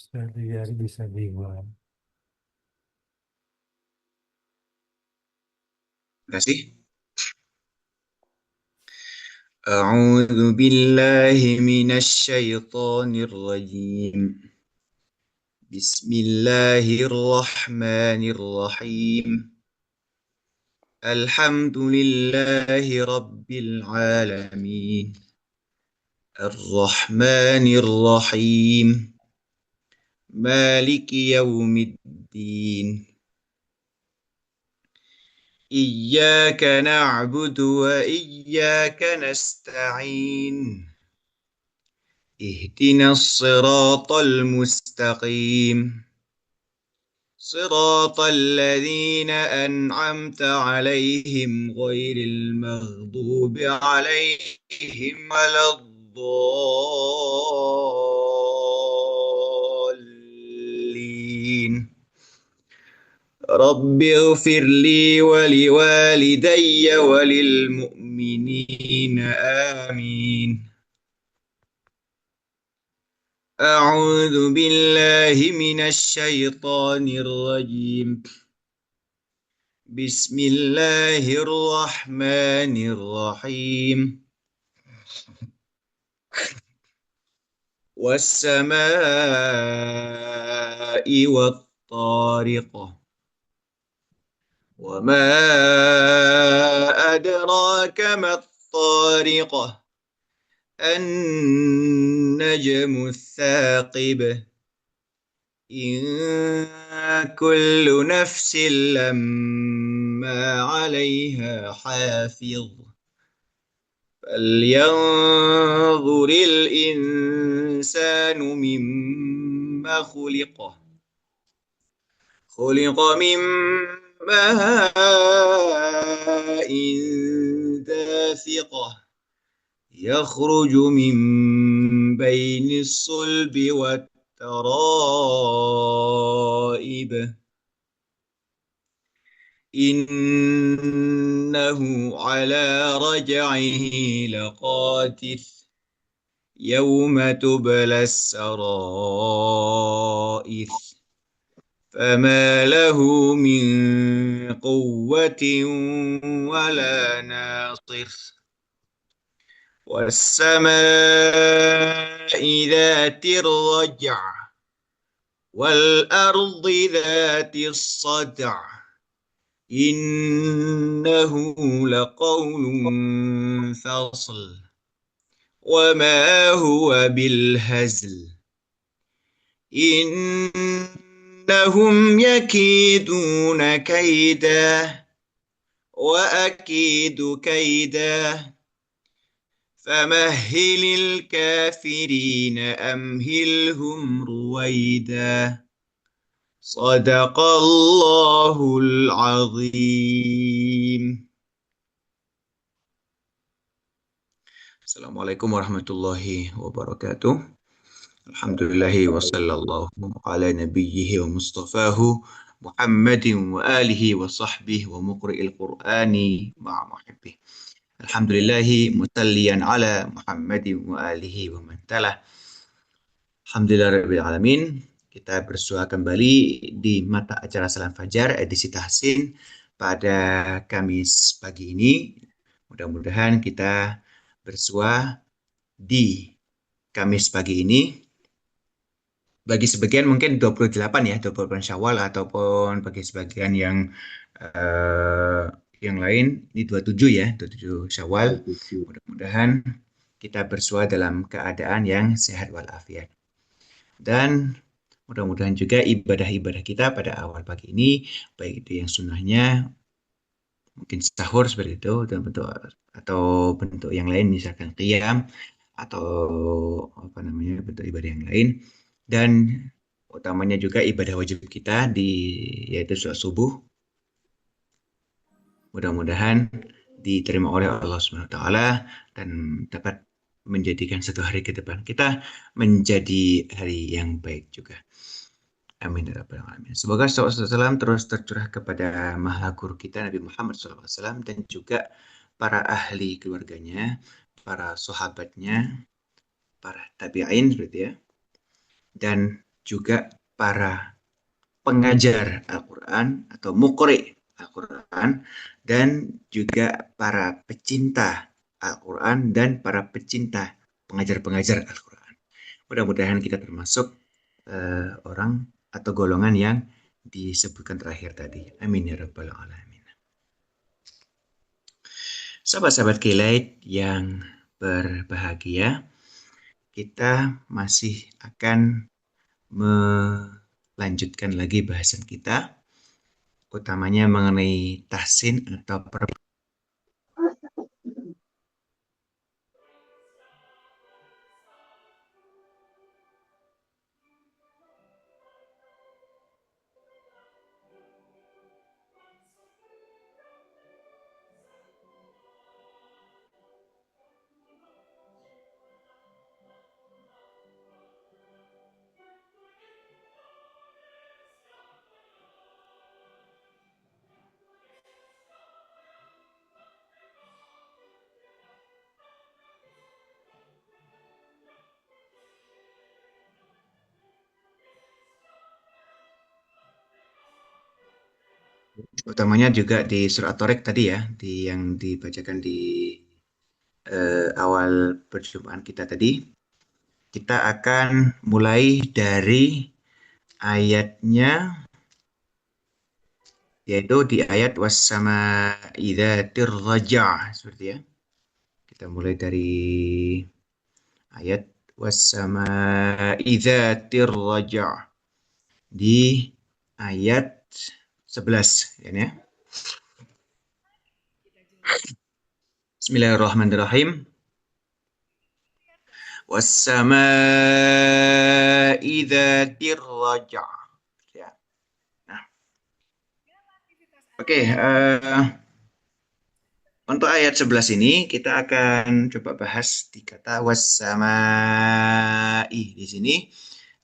Sehari-hari bisa dibuat. Enggak sih? A'udzu billahi minasy syaithanir rajim. Bismillahirrahmanirrahim. Alhamdulillahi rabbil alamin. Ar-Rahmanir Rahim. Maliki yaumiddin. Iyyaka na'budu wa iyyaka nasta'in. اهدنا الصراط المستقيم صراط الذين أنعمت عليهم غير المغضوب عليهم ولا الضالين رب اغفر لي ولوالدي وللمؤمنين آمين أعوذ بالله من الشيطان الرجيم بسم الله الرحمن الرحيم والسماء والطارق وما أدراك ما الطارق النجم الثاقب إن كل نفس لما عليها حافظ فلينظر الإنسان مما خلق من ماء دافق يخرج من بين الصلب والترائب إنه على رجعه لقادر يوم تبلى السرائر فما له من قوة ولا ناصر والسماء ذات الرجع والأرض ذات الصدع إنه لقول فصل وما هو بالهزل إنهم يكيدون كيدا وأكيد كيدا فمهل الكافرين أمهلهم رويدا صدق الله العظيم. Assalamualaikum warahmatullahi wabarakatuh. Alhamdulillahi wa sallallahu ala nabiyyihi wa mustafahu Muhammadin wa alihi wa sahbihi wa muqri'il qur'ani ma'a muhibbih. Alhamdulillahi musalliyan ala Muhammadin wa alihi wa man talah. Alhamdulillah alamin. Kita bersua kembali di mata acara Salam Fajar edisi Tahsin pada Kamis pagi ini. Mudah-mudahan kita bersua di Kamis pagi ini. Bagi sebagian mungkin 28 ya, 28 Syawal ataupun bagi sebagian eh, yang lain ini 27 ya, 27 Syawal. Mudah-mudahan kita bersua dalam keadaan yang sehat walafiat. Dan mudah-mudahan juga ibadah-ibadah kita pada awal pagi ini, baik itu yang sunnahnya, mungkin sahur seperti itu, dan bentuk atau bentuk yang lain, misalkan qiyam atau apa namanya bentuk ibadah yang lain, dan utamanya juga ibadah wajib kita yaitu sholat subuh. Mudah-mudahan diterima oleh Allah Subhanahu wa taala dan dapat menjadikan satu hari ke depan kita menjadi hari yang baik juga. Amin ya rabbal alamin. Semoga salawat dan salam terus tercurah kepada maha guru kita Nabi Muhammad SAW dan juga para ahli keluarganya, para sahabatnya, para tabi'in seperti ya. Dan juga para pengajar Al-Quran atau muqri Al-Quran, dan juga para pecinta Al-Quran dan para pecinta pengajar-pengajar Al-Quran. Mudah-mudahan kita termasuk orang atau golongan yang disebutkan terakhir tadi. Amin ya rabbal alamin. Sahabat-sahabat Kilait yang berbahagia, kita masih akan melanjutkan lagi bahasan kita, utamanya mengenai tahsin atau utamanya juga di surat At-Tariq tadi ya, yang dibacakan di awal perjumpaan kita tadi. Kita akan mulai dari ayatnya, yaitu di ayat wassama idzatir raja' seperti ya. Kita mulai dari ayat wassama idzatir raja' di ayat 11 ya. Bismillahirrahmanirrahim. Wassama'i dzatir raja'. Ya. Nah, oke, untuk ayat 11 ini kita akan coba bahas di kata wassama'i. Di sini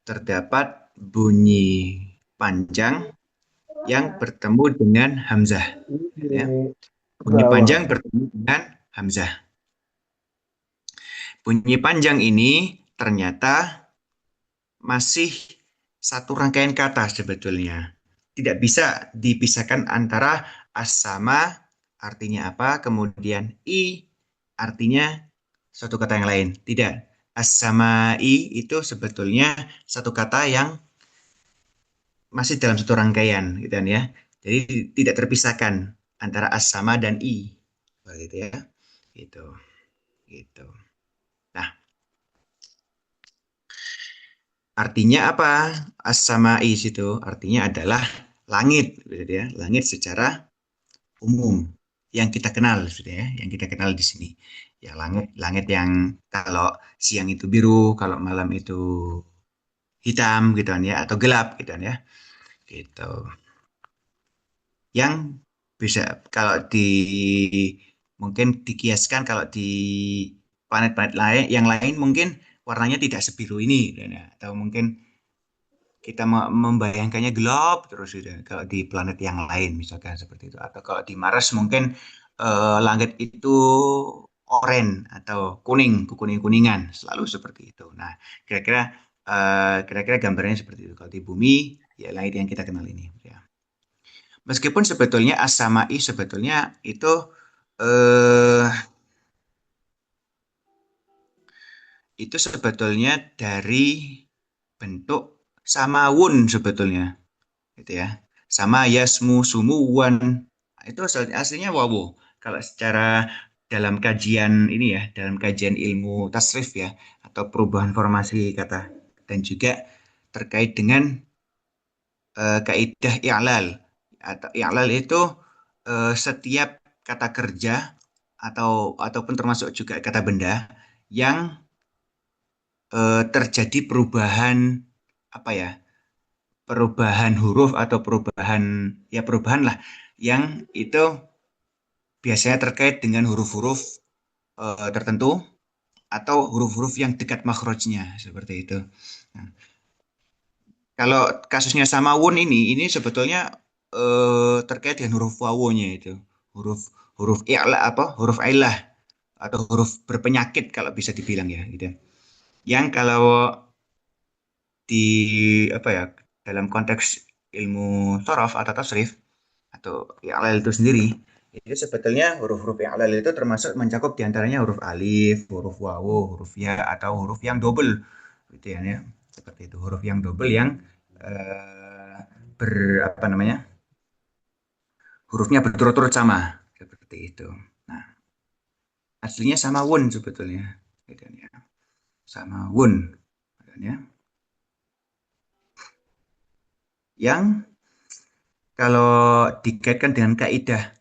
terdapat bunyi panjang yang bertemu dengan hamzah. Ya. Bunyi panjang bertemu dengan hamzah. Bunyi panjang ini ternyata masih satu rangkaian kata sebetulnya. Tidak bisa dipisahkan antara as-sama artinya apa, kemudian i artinya suatu kata yang lain. Tidak. As-sama'i itu sebetulnya satu kata yang masih dalam satu rangkaian, gitu kan ya. Jadi tidak terpisahkan antara as-sama dan i. Begitu ya. Gitu. Gitu. Nah, artinya apa? As-sama'i itu artinya adalah langit, gitu ya. Langit secara umum yang kita kenal, gitu ya. Yang kita kenal di sini. Ya langit, langit yang kalau siang itu biru, kalau malam itu hitam, gitu kan ya, atau gelap, gitu kan ya. Gitu. Yang bisa kalau di mungkin dikiaskan kalau di planet-planet lain yang lain mungkin warnanya tidak sebiru ini, gitu ya. Atau mungkin kita membayangkannya gelap terus gitu kalau di planet yang lain misalkan seperti itu, atau kalau di Mars mungkin langit itu oranye atau kuning, kuning-kuningan selalu seperti itu. Nah, kira-kira kira-kira gambarnya seperti itu kalau di bumi, ya langit yang kita kenal ini ya. Meskipun sebetulnya as-sama'i sebetulnya eh, itu sebetulnya dari bentuk samawun sebetulnya, gitu ya. Sama yasmu sumuwan, itu aslinya wawu. Kalau secara dalam kajian ini ya, dalam kajian ilmu tasrif ya, atau perubahan formasi kata, dan juga terkait dengan kaidah i'lal. Atau i'lal itu setiap kata kerja ataupun termasuk juga kata benda yang terjadi perubahan apa ya, perubahan huruf atau perubahan lah yang itu biasanya terkait dengan huruf-huruf tertentu atau huruf-huruf yang dekat makhrajnya seperti itu. Nah, kalau kasusnya sama wun ini sebetulnya terkait dengan huruf wawunya itu, huruf huruf i'la apa huruf ilah atau huruf berpenyakit kalau bisa dibilang ya gitu. Yang kalau di apa ya, dalam konteks ilmu sorof atau tasrif atau i'lal itu sendiri, itu sebetulnya huruf-huruf i'lal itu termasuk mencakup diantaranya huruf alif, huruf wawu, huruf ya, atau huruf yang double gitu ya. Seperti itu, huruf yang double yang eh, ber apa namanya, hurufnya berturut-turut sama seperti itu. Nah, aslinya sama wun sebetulnya gitu ya. Sama wun gitu ya. Yang kalau dikaitkan dengan kaidah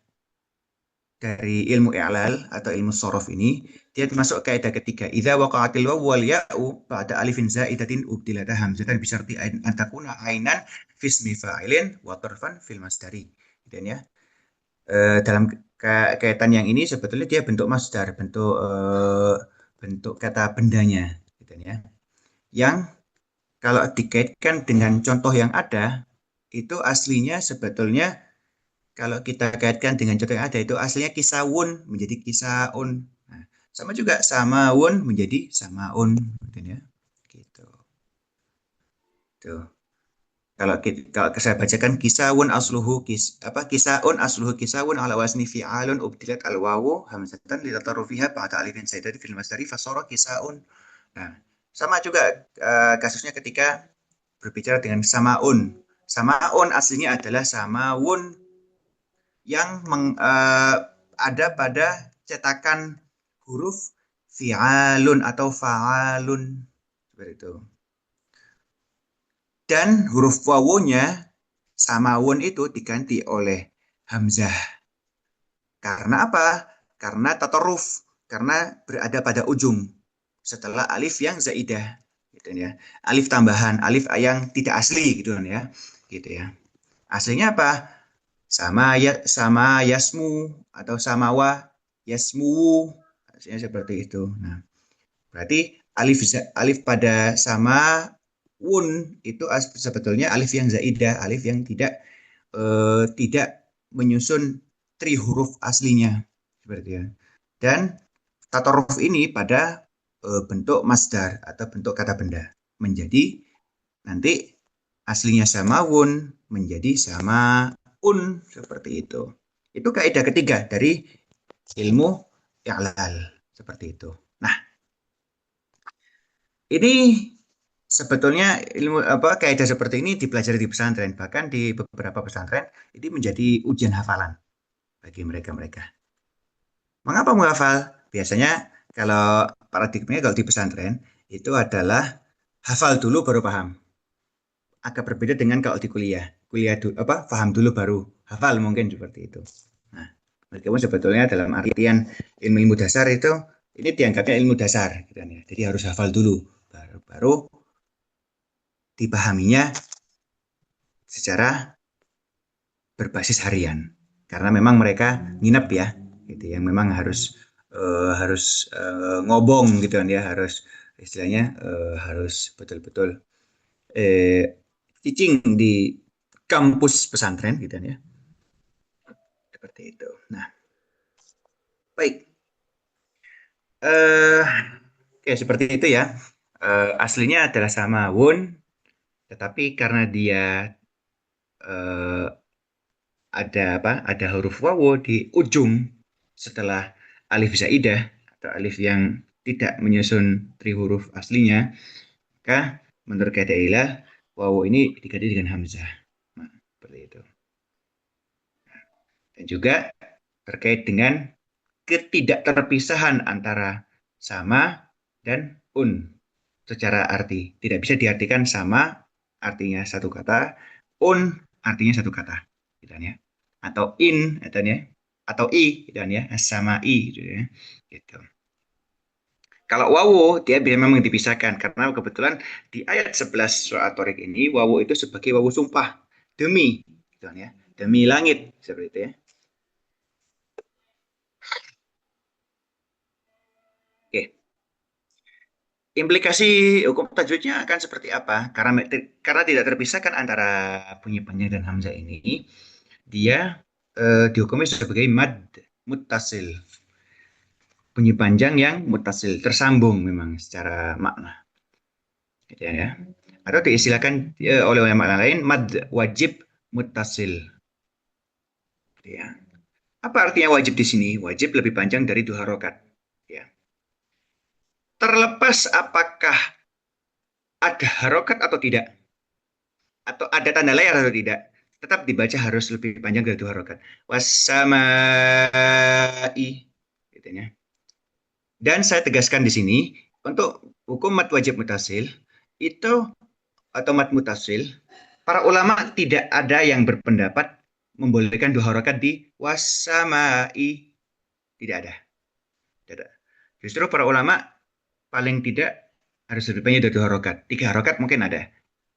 dari ilmu i'lal atau ilmu sorof ini, dia termasuk kaidah ketiga. Idza waqa'atil wawu wal ya'u ba'da alifin zaidatin ubdilat hamzatan bi syarti an takuna ainan fi ismi fa'ilin wa tarfan fil masdari. Dan ya, dalam kaitan yang ini sebetulnya dia bentuk masdar, bentuk kata bendanya gitu ya. Yang kalau dikaitkan dengan contoh yang ada, itu aslinya sebetulnya kalau kita kaitkan dengan contoh yang ada itu aslinya kisawun menjadi kisaun. Nah, sama juga samaun menjadi samaun, gitu ya. Gitu. Tuh. Kalau saya bacakan kisawun asluhu kisaun asluhu kisawun ala wasni fi'alun ubdilat al wawu hamzatan litatarufiha ba'da alifin zaidati fil masdari fasara kisaun. Nah, sama juga kasusnya ketika berbicara dengan samaun. Samaun aslinya adalah samawun yang ada pada cetakan huruf fi'alun atau fa'alun seperti itu. Dan huruf wawunya samawun itu diganti oleh hamzah. Karena apa? Karena tataruf, karena berada pada ujung setelah alif yang zaidah gitu ya. Alif tambahan, alif yang tidak asli gitu ya. Gitu ya. Aslinya apa? Sama yasmu atau samawa yasmu, hasilnya seperti itu. Nah, berarti alif pada sama wun itu sebetulnya alif yang zaidah, alif yang tidak menyusun tri huruf aslinya seperti itu. Dan tatoruf ini pada bentuk masdar atau bentuk kata benda menjadi nanti aslinya sama wun menjadi sama seperti itu. Itu kaidah ketiga dari ilmu i'lal seperti itu. Nah, ini sebetulnya ilmu apa kaidah seperti ini dipelajari di pesantren, bahkan di beberapa pesantren ini menjadi ujian hafalan bagi mereka-mereka. Mengapa menghafal? Biasanya kalau paradigmanya kalau di pesantren itu adalah hafal dulu baru paham. Agak berbeda dengan kalau di kuliah. Kuliah dulu apa paham dulu baru hafal mungkin seperti itu. Nah, meskipun sebetulnya dalam artian ilmu-ilmu dasar itu ini dianggapnya ilmu dasar gitu kan ya. Jadi harus hafal dulu baru dipahaminya secara berbasis harian. Karena memang mereka nginep ya, gitu yang memang harus ngobong gitu kan ya, harus istilahnya harus betul-betul eh, teaching di kampus pesantren gitu kan ya, seperti itu. Nah, baik. Eh, oke seperti itu ya. Aslinya adalah sama Won, tetapi karena dia eh, ada apa? Ada huruf wawu di ujung setelah alif zaidah atau alif yang tidak menyusun tri huruf aslinya, maka menurut kaidah ilah wawu ini diganti dengan hamzah. Nah, seperti itu. Dan juga terkait dengan ketidakterpisahan antara sama dan secara arti. Tidak bisa diartikan sama artinya satu kata, artinya satu kata. Gitu ya. Atau gitu ya. Atau gitu ya. Sama gitu ya. Gitu. Kalau wawu dia memang dipisahkan karena kebetulan di ayat 11 surah At-Tariq ini wawu itu sebagai wawu sumpah demi gitu ya. Demi langit seperti itu ya. Oke. Implikasi hukum tajwidnya akan seperti apa? Karena tidak terpisahkan antara bunyi panjang dan hamzah ini, dia dihukumi sebagai mad muttasil. Bunyi panjang yang muttasil, tersambung memang secara makna. gitu ya. Atau diistilahkan oleh ulama lain mad wajib muttasil. Gitu ya. Apa artinya wajib di sini? Wajib lebih panjang dari 2 rakaat. Ya. Terlepas apakah ada harokat atau tidak, atau ada tanda layar atau tidak, tetap dibaca harus lebih panjang dari 2 rakaat. Wasamai, gitu ya. Dan saya tegaskan di sini untuk hukum mat wajib mutasil itu atau mat mutasil, para ulama tidak ada yang berpendapat membolehkan 2 rakaat di wasamai, tidak ada. Tidak. Justru para ulama paling tidak harus lebih banyak dari 2 rakaat. 3 rakaat mungkin ada.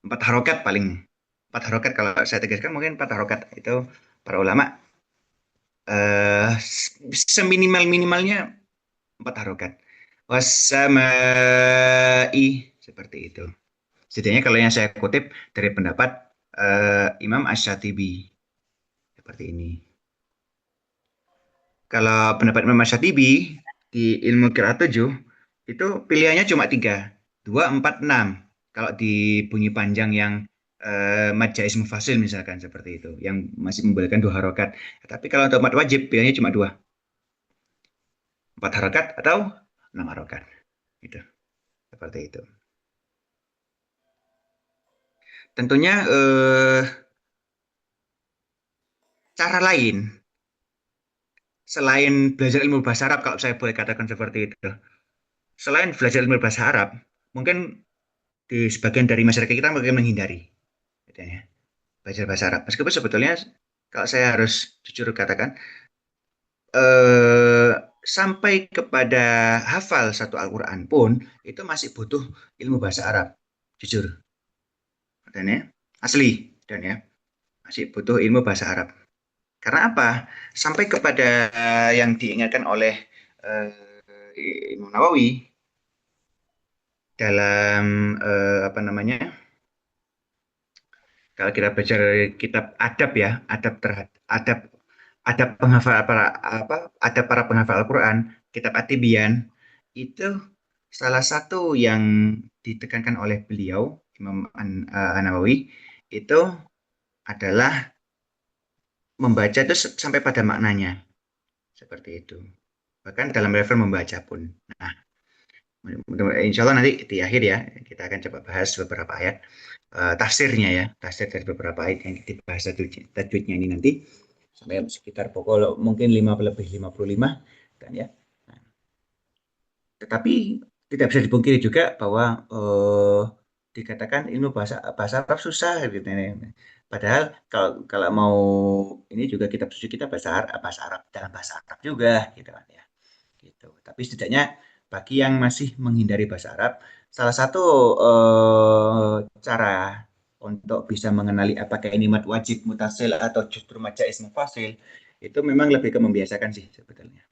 4 rakaat paling. 4 rakaat kalau saya tegaskan mungkin 4 rakaat itu para ulama eh, seminimal minimalnya 4 rakaat. Wasamai seperti itu. Setidaknya kalau yang saya kutip dari pendapat Imam Ash-Shatibi seperti ini. Kalau pendapat Imam Ash-Shatibi di ilmu qiraat 7 itu pilihannya cuma 3, 2, 4, 6. Kalau di bunyi panjang yang mad jaiz mufasil misalkan seperti itu, yang masih membolehkan 2 rakaat. Tapi kalau untuk mad wajib pilihannya cuma 2, 4 rakaat atau 6 rakaat. Itu seperti itu. Tentunya cara lain selain belajar ilmu bahasa Arab kalau saya boleh katakan seperti itu. Selain belajar ilmu bahasa Arab, mungkin di sebagian dari masyarakat kita mungkin menghindari gitu ya, belajar bahasa Arab. Meskipun sebetulnya kalau saya harus jujur katakan eh, sampai kepada hafal satu Al-Quran pun itu masih butuh ilmu bahasa Arab. Jujur, dan ya asli dan ya masih butuh ilmu bahasa Arab. Karena apa? Sampai kepada yang diingatkan oleh Imam Nawawi dalam apa namanya? Kalau kita belajar kitab adab ya, adab adab penghafal para apa adab para penghafal Al-Qur'an, kitab At-Tibyan itu salah satu yang ditekankan oleh beliau Imam An-Nawawi itu adalah membaca itu sampai pada maknanya seperti itu. Bahkan dalam level membaca pun. Nah, insya Allah nanti di akhir ya kita akan coba bahas beberapa ayat tafsirnya ya, tafsir dari beberapa ayat yang dibahas tajwidnya ini nanti sampai sekitar pokok mungkin 5 lebih 55 kan ya. Nah, tetapi tidak bisa dipungkiri juga bahwa dikatakan ilmu bahasa bahasa Arab susah gitu. Padahal kalau kalau mau ini juga kitab suci kita bahasa Arab dalam bahasa Arab juga gitu kan ya. Gitu. Tapi setidaknya bagi yang masih menghindari bahasa Arab, salah satu cara untuk bisa mengenali apakah ini mad wajib mutasil atau justru mad jaiz mufasil itu memang lebih ke membiasakan sih sebetulnya.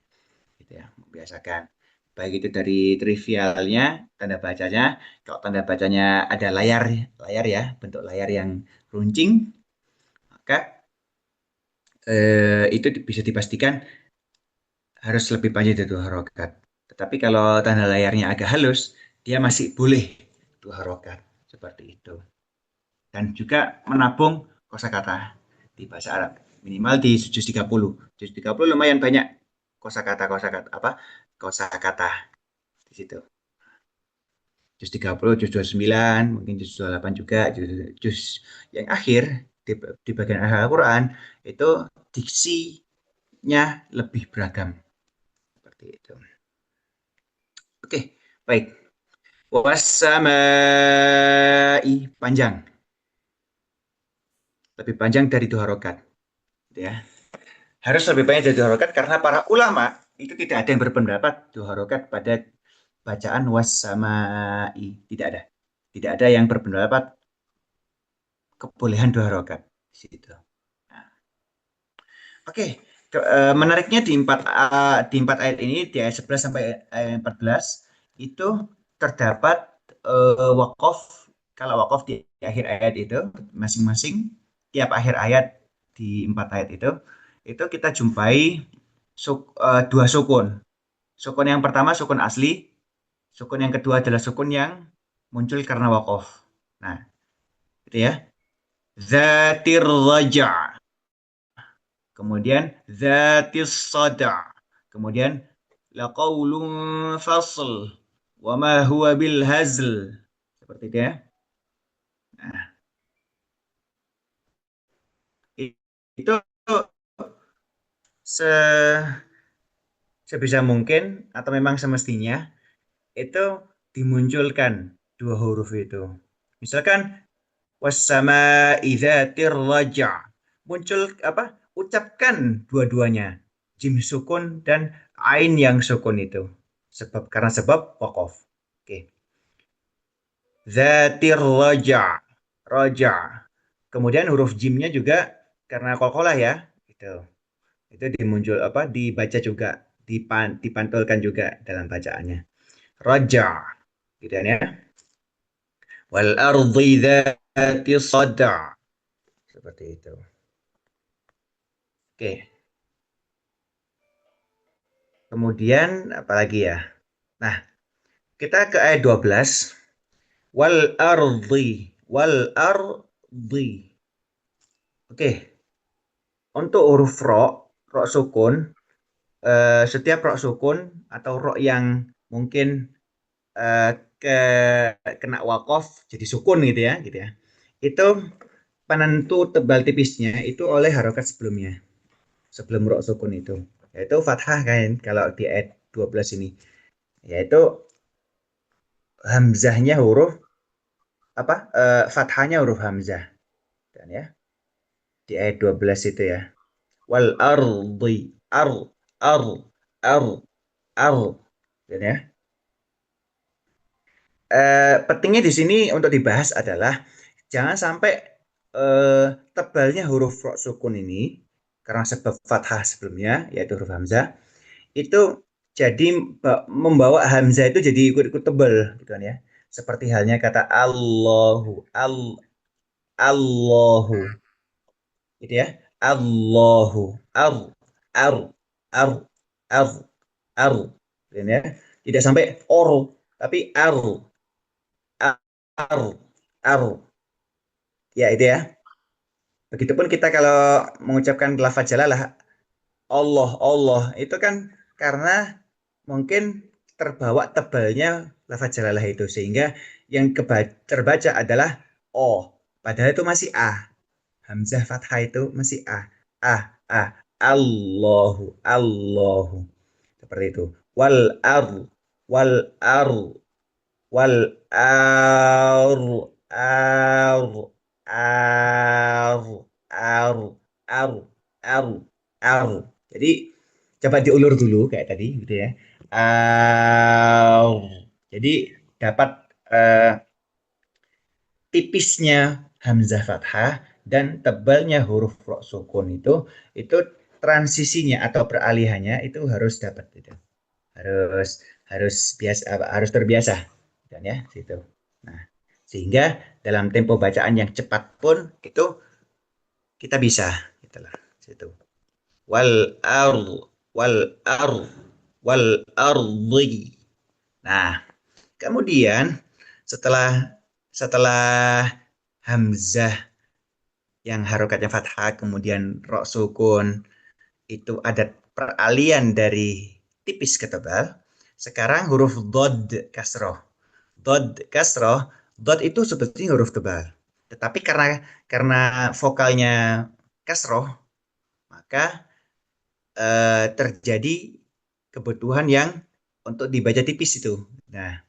Gitu ya, membiasakan. Baik itu dari trivialnya, tanda bacanya, kalau tanda bacanya ada layar, layar ya, bentuk layar yang runcing, maka itu bisa dipastikan harus lebih panjang dari 2 rakaat. Tetapi kalau tanda layarnya agak halus, dia masih boleh 2 rakaat seperti itu. Dan juga menabung kosakata di bahasa Arab minimal di juz 30. Juz 30 lumayan banyak kosakata apa? Kosakata di situ. Juz 30, juz 29, mungkin juz 28 juga, juz yang akhir di bagian akhir Al-Qur'an itu diksinya lebih beragam seperti itu. Oke, baik. Wasamai panjang, lebih panjang dari 2 rakaat, ya. Harus lebih banyak dari 2 rakaat karena para ulama itu tidak ada yang berpendapat 2 rakaat pada bacaan wasamai, tidak ada. Tidak ada yang berpendapat kebolehan 2 rakaat di situ. Nah, oke, menariknya di empat ayat ini di ayat 11 sampai ayat 14 itu terdapat wakaf. Kalau wakaf di akhir ayat itu masing-masing tiap akhir ayat di 4 ayat itu kita jumpai 2 sukun. Sukun yang pertama sukun asli, sukun yang kedua adalah sukun yang muncul karena wakof. Nah, itu ya. Zatir raja. Kemudian zatis sada. Kemudian laqaulun fasl. Wa ma huwa bil hazl. Seperti itu ya. Nah, itu se sebisa mungkin atau memang semestinya itu dimunculkan dua huruf itu. Misalkan wassama'i dzatir raja. Muncul apa? Ucapkan dua-duanya. Jim sukun dan ain yang sukun itu. Sebab waqaf. Oke. Dzatir raja. Raja. Kemudian huruf jimnya juga karena qalqalah ya. Itu dimuncul apa? Dibaca juga, dipantulkan juga dalam bacaannya. Raja. Gitu kan ya. Wal ardi dzati sada. Seperti itu. Oke. Kemudian apalagi ya? Nah, kita ke ayat 12. Wal ardi. Wal ardi. Oke. Untuk huruf ro sukun, setiap ro sukun atau ro yang mungkin eh, ke kena wakof jadi sukun gitu ya. Itu penentu tebal tipisnya itu oleh harokat sebelumnya. Sebelum ro sukun itu. Yaitu fathah kan kalau di ayat 12 ini. Yaitu hamzahnya huruf apa fathahnya huruf hamzah dan ya di ayat 12 itu ya wal ardi ar ar ar ar dan ya pentingnya di sini untuk dibahas adalah jangan sampai tebalnya huruf ro sukun ini karena sebab fathah sebelumnya yaitu huruf hamzah itu jadi membawa hamzah itu jadi ikut-ikut tebal gitu kan ya seperti halnya kata Allahu Allahu gitu ya. Allahu ar ar ar ar ar gitu ya. Tidak sampai or tapi ar ar ya itu ya. Begitupun kita kalau mengucapkan lafaz jalalah Allah Allah itu kan karena mungkin terbawa tebalnya lafaz jalalah itu sehingga yang terbaca adalah O padahal itu masih A. Hamzah fathah itu masih A. A, A. Allahu, Allahu. Seperti itu. Wal ar, wal ar, wal ar, ar, ar, ar, ar, ar, ar. Jadi coba diulur dulu kayak tadi gitu ya. Ar. Jadi dapat eh, tipisnya hamzah fathah dan tebalnya huruf ro sukun itu transisinya atau peralihannya itu harus dapat gitu. Harus harus biasa harus terbiasa dan ya situ. Nah, sehingga dalam tempo bacaan yang cepat pun itu kita bisa gitulah situ. Wal ar wal ar wal ardi. Nah, kemudian setelah setelah hamzah yang harokatnya fathah kemudian ro sukun itu ada peralihan dari tipis ke tebal. Sekarang huruf dod kasroh. Dod kasroh, dod itu sebetulnya huruf tebal. Tetapi karena vokalnya kasroh, maka terjadi kebutuhan yang untuk dibaca tipis itu. Nah,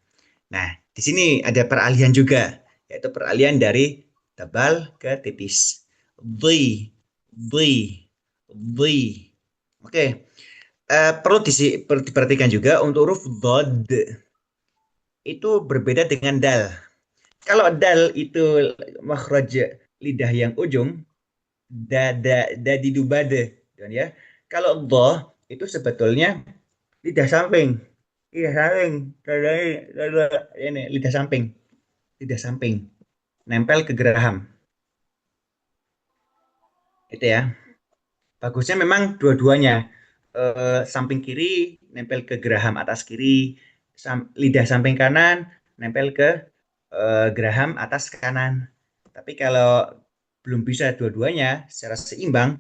nah di sini ada peralihan juga, yaitu peralihan dari tebal ke tipis. Dhi, dhi, dhi. Oke, perlu diperhatikan juga untuk huruf dod itu berbeda dengan dal. Kalau dal itu makhraj lidah yang ujung, dadi dubade, ya. Kalau dha itu sebetulnya lidah samping, lidah samping, ini lidah samping, nempel ke geraham, itu ya. Bagusnya memang dua-duanya. Samping kiri nempel ke geraham atas kiri, lidah samping kanan nempel ke geraham atas kanan. Tapi kalau belum bisa dua-duanya secara seimbang,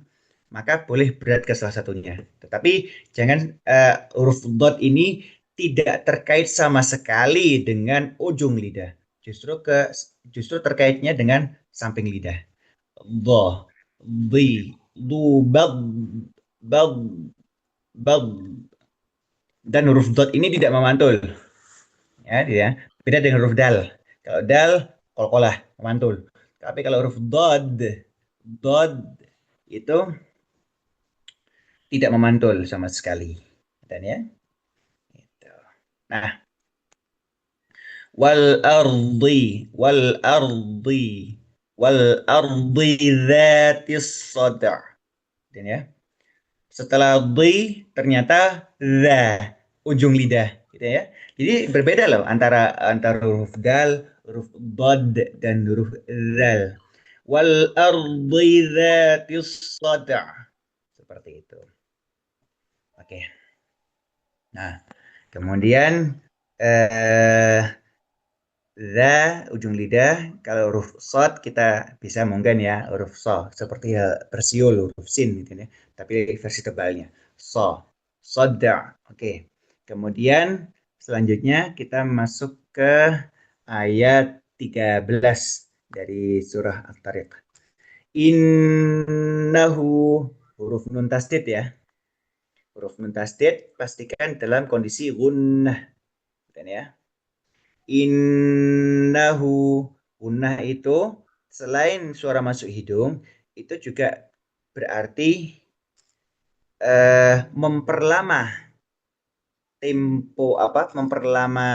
maka boleh berat ke salah satunya. Tetapi jangan huruf dot ini tidak terkait sama sekali dengan ujung lidah. Justru terkaitnya dengan samping lidah. Dha, di, du, bad, bad, bad. Dan huruf dot ini tidak memantul. Ya, dia beda dengan huruf dal. Kalau dal kol-kolah memantul. Tapi kalau huruf dod itu tidak memantul sama sekali. Dan ya, gitu. Nah, wal ardi wal ardi dzatis sada. Dan ya, setelah di ternyata za ujung lidah gitu ya. Jadi berbeda loh antara antara huruf dal, huruf dad dan huruf zal. Wal ardi dzatis sada. Seperti itu. Oke. Nah, kemudian eh za ujung lidah kalau huruf sod kita bisa mungkin ya huruf so seperti bersiul huruf sin gitu ya. Tapi versi tebalnya so soda. Oke. Kemudian selanjutnya kita masuk ke ayat 13 dari surah At-Tariq. Innahu huruf nun tasdid ya. Huruf nun tasdid pastikan dalam kondisi gunnah kan ya. Innahu gunnah itu selain suara masuk hidung itu juga berarti memperlama tempo apa memperlama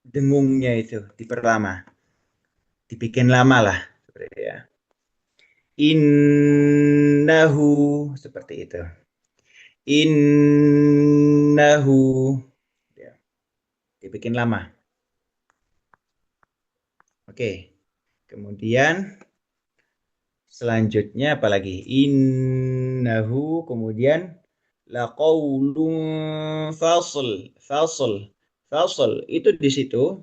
dengungnya itu diperlama dibikin lama lah seperti ya. Innahu seperti itu. Innahu ya, dibikin lama. Oke. Kemudian selanjutnya apalagi innahu kemudian laqaulun fasl fasl fasl itu di situ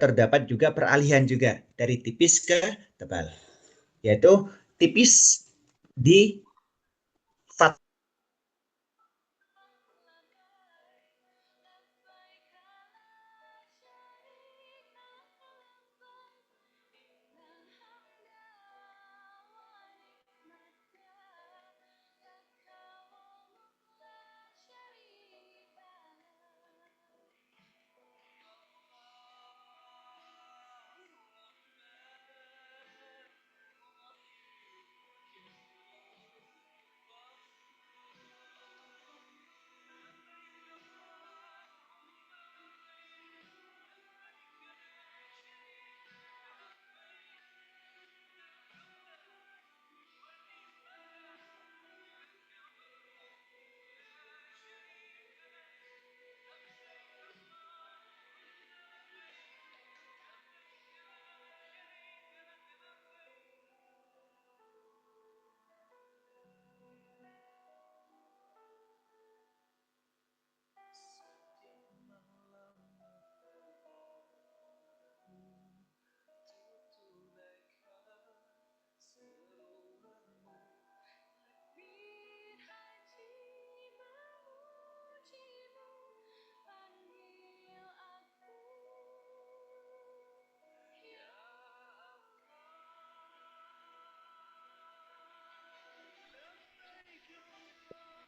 terdapat juga peralihan juga dari tipis ke tebal yaitu tipis di fat.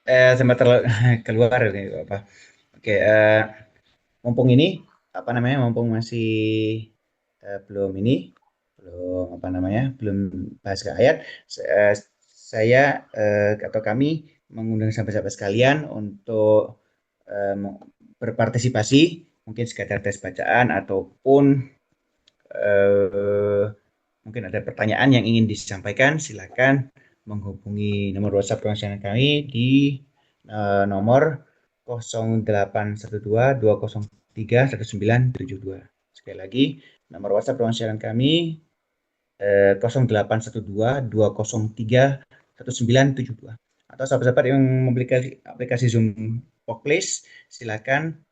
Sempat keluar ini apa. Oke, mumpung ini apa namanya mumpung masih belum ini belum apa namanya belum bahas ke ayat saya atau kami mengundang sahabat-sahabat sekalian untuk berpartisipasi mungkin sekadar tes bacaan ataupun eh, mungkin ada pertanyaan yang ingin disampaikan silakan menghubungi nomor WhatsApp konseling kami di nomor 0812 203 1972. Sekali lagi, nomor WhatsApp ruang kami 0812 203 Atau sahabat-sahabat yang memiliki aplikasi Zoom Workplace, silakan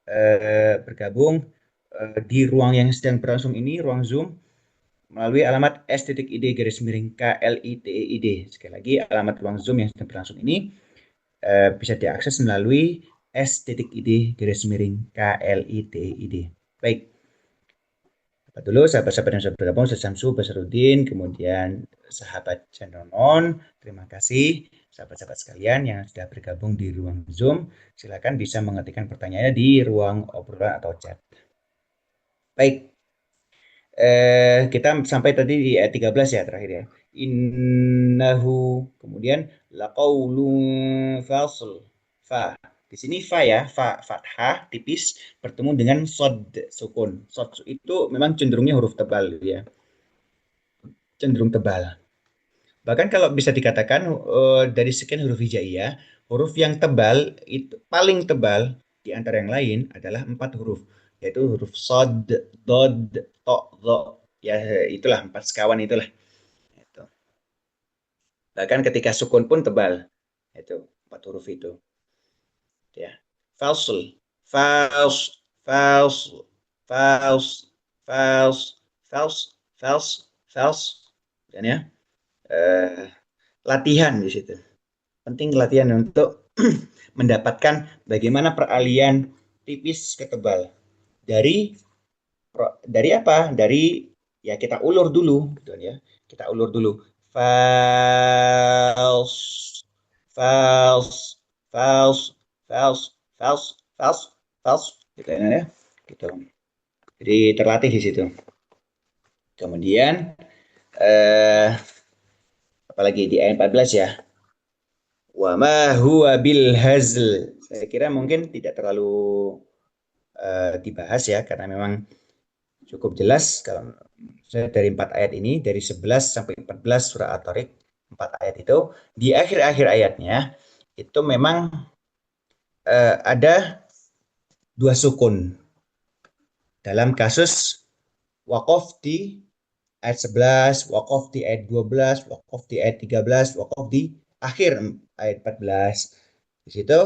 bergabung di ruang yang sedang berlangsung ini, ruang Zoom, melalui alamat s.id garis miring KLITID. Sekali lagi, alamat ruang Zoom yang sedang berlangsung ini bisa diakses melalui s.id garis miring KLITID. Baik, dulu sahabat-sahabat yang sudah bergabung, saya Samsu, Basarudin, kemudian sahabat Chanonon, terima kasih sahabat-sahabat sekalian yang sudah bergabung di ruang Zoom. Silakan bisa mengetikkan pertanyaannya di ruang obrolan atau chat. Baik, kita sampai tadi di ayat 13 ya terakhir ya. Innahu, kemudian laqaulun fasl. Fa. Di sini fa ya, fa fathah tipis bertemu dengan sod sukun. Sod itu memang cenderungnya huruf tebal ya, cenderung tebal. Bahkan kalau bisa dikatakan dari sekian huruf hijaiyah, huruf yang tebal itu paling tebal di antara yang lain adalah 4 huruf, yaitu huruf sod, dod, to, zo. Ya itulah 4 sekawan itulah. Itu. Bahkan ketika sukun pun tebal. Itu 4 huruf itu. Ya. Fasl, fals, fals, fals, fals, fals, fals, fals. Dan ya, eh, latihan di situ. Penting latihan untuk mendapatkan bagaimana peralihan tipis ke tebal. Dari dari apa? Dari ya kita ulur dulu, gitu ya. Kita ulur dulu. Fals, fals, fals, fals, fals, fals, fals, gitu ya. Gitu. Jadi terlatih di situ. Kemudian apalagi di ayat 14 ya. Wa ma huwa bil hazl. Saya kira mungkin tidak terlalu dibahas ya karena memang cukup jelas kalau saya dari 4 ayat ini, dari 11 sampai 14 surah At-Tariq, 4 ayat itu di akhir-akhir ayatnya itu memang ada 2 sukun dalam kasus wakof di ayat 11, wakof di ayat 12, wakof di ayat 13, wakof di akhir ayat 14. Di situ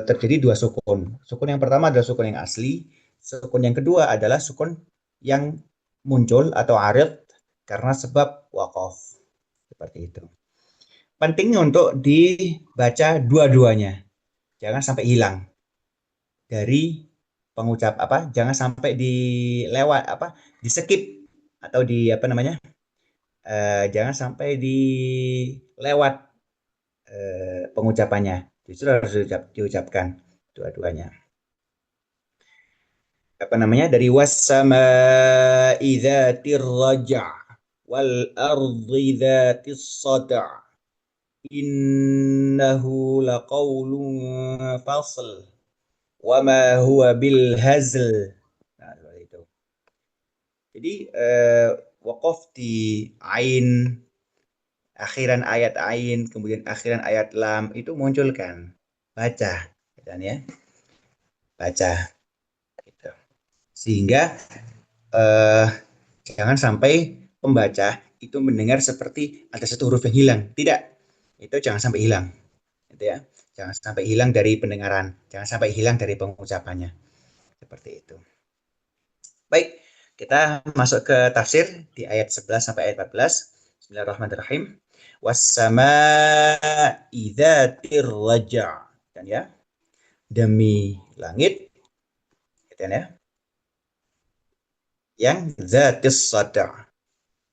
terjadi 2 sukun. Sukun yang pertama adalah sukun yang asli. Sukun yang kedua adalah sukun yang muncul atau arid karena sebab wakof. Seperti itu. Penting untuk dibaca dua-duanya. Jangan sampai hilang dari pengucap apa? Jangan sampai dilewat apa? Di skip atau di apa namanya? Jangan sampai dilewat pengucapannya. Justru harus diucapkan dua-duanya. Apa namanya? Dari wassama idzatir raja wal ardi dzatis sada innahu laqaulun fasl wa ma huwa bil hazl. Nah, seperti itu. Jadi waqaf di ain, akhiran ayat ain, kemudian akhiran ayat lam itu munculkan. Baca, dan ya, baca. Gitu. Sehingga eh, jangan sampai pembaca itu mendengar seperti ada satu huruf yang hilang. Tidak, itu jangan sampai hilang. Gitu ya. Jangan sampai hilang dari pendengaran, jangan sampai hilang dari pengucapannya. Seperti itu. Baik, kita masuk ke tafsir di ayat 11 sampai ayat 14. Bismillahirrahmanirrahim. Wassama'i dzatir raja'. Dan ya, demi langit, gitu ya, yang zatis sada'.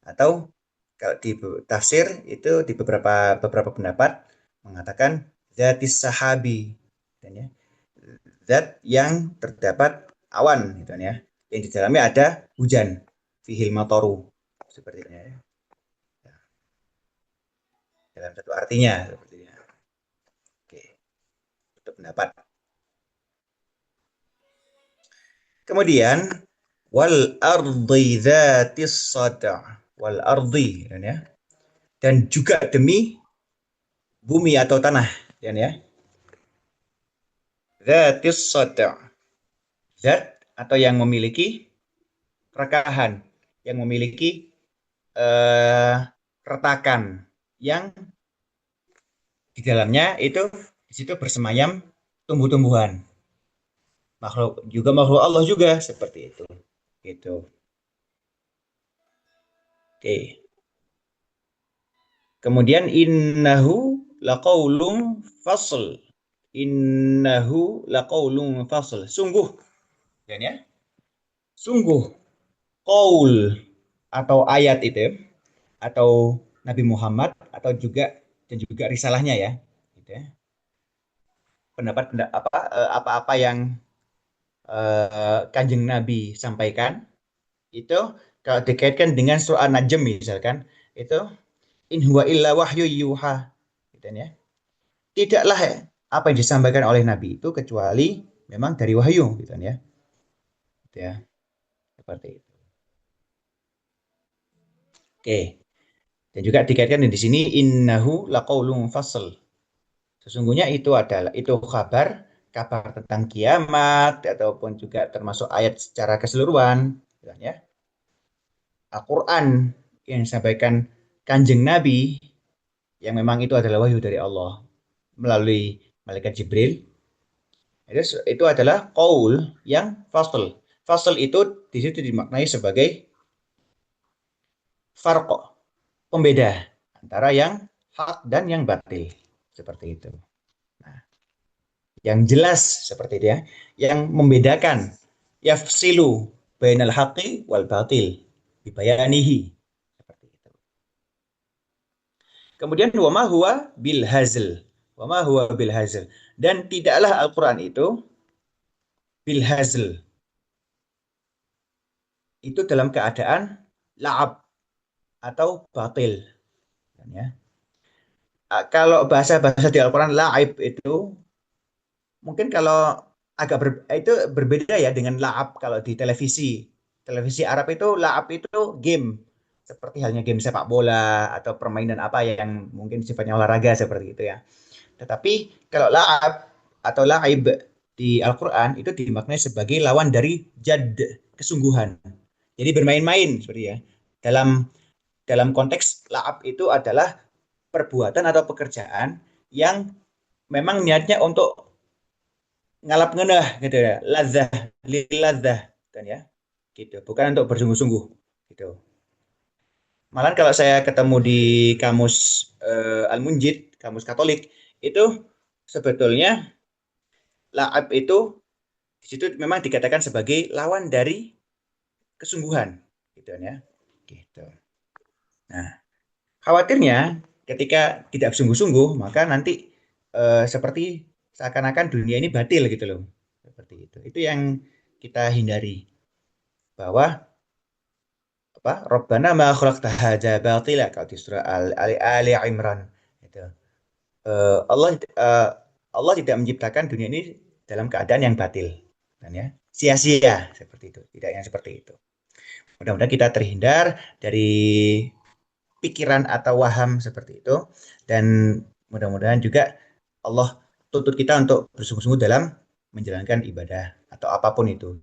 Atau kalau di tafsir itu di beberapa pendapat mengatakan zatis sahabi, dan ya, zat yang terdapat awan, gitu ya, yang di dalamnya ada hujan, fihil matoru, seperti itu ya, dalam satu artinya seperti itu. Oke, itu pendapat. Kemudian wal ardi dzatis sada, wal ardi, ya, dan juga demi bumi atau tanah, ya, dzatis sada, zat atau yang memiliki rekahan, yang memiliki retakan, yang di dalamnya itu di situ bersemayam tumbuh-tumbuhan. makhluk Allah juga seperti itu. Gitu. Oke. Kemudian innahu laqaulun fasl. Innahu laqaulun fasl. Sungguh, ya. Sungguh qaul atau ayat itu atau Nabi Muhammad atau juga dan juga risalahnya ya. Gitu ya. Apa-apa yang Kanjeng Nabi sampaikan itu kalau dikaitkan dengan surah Najm misalkan itu in huwa illa wahyu yuha gitu ya. Tidaklah apa yang disampaikan oleh Nabi itu kecuali memang dari wahyu gitu ya. Gitu ya. Seperti itu. Oke. Dan juga dikaitkan di sini innahu laqaulun fasl. Sesungguhnya itu kabar tentang kiamat ataupun juga termasuk ayat secara keseluruhan ya. Al-Qur'an yang disampaikan Kanjeng Nabi yang memang itu adalah wahyu dari Allah melalui malaikat Jibril. Itu adalah qaul yang fasl. Fasl itu di situ dimaknai sebagai farq, pembeda antara yang hak dan yang batil. Seperti itu. Nah, yang jelas seperti itu ya, yang membedakan yafsilu bainal haqqi wal batil bibayanihi. Seperti itu. Kemudian wama huwa bil hazl. Wama huwa bil hazl. Dan tidaklah Al-Qur'an itu bil hazl. Itu dalam keadaan la'ab atau batil. Ya. Kalau bahasa-bahasa di Al-Quran la'ib itu mungkin kalau itu berbeda ya dengan la'ab kalau di televisi. Televisi Arab itu la'ab itu game. Seperti halnya game sepak bola atau permainan apa yang mungkin sifatnya olahraga seperti itu ya. Tetapi kalau la'ab atau la'ib di Al-Quran itu dimaknai sebagai lawan dari jad, kesungguhan. Jadi bermain-main seperti ya. Dalam dalam konteks la'ab itu adalah perbuatan atau pekerjaan yang memang niatnya untuk ngalap ngenah gitu ya, lazah lilazah kan ya, gitu, bukan untuk bersungguh-sungguh gitu. Malah kalau saya ketemu di kamus Al-Munjid, kamus Katolik, itu sebetulnya la'ab itu di situ memang dikatakan sebagai lawan dari kesungguhan gitu ya, gitu. Nah, khawatirnya ketika tidak sungguh-sungguh, maka nanti seperti seakan-akan dunia ini batil gitu loh. Seperti itu. Itu yang kita hindari. Bahwa apa? Rabbana ma khalaqta hadza batila kalau di surah Ali Imran itu. Allah Allah tidak menciptakan dunia ini dalam keadaan yang batil dan ya sia-sia seperti itu. Tidak yang seperti itu. Mudah-mudahan kita terhindar dari pikiran atau waham seperti itu dan mudah-mudahan juga Allah tuntut kita untuk bersungguh-sungguh dalam menjalankan ibadah atau apapun itu.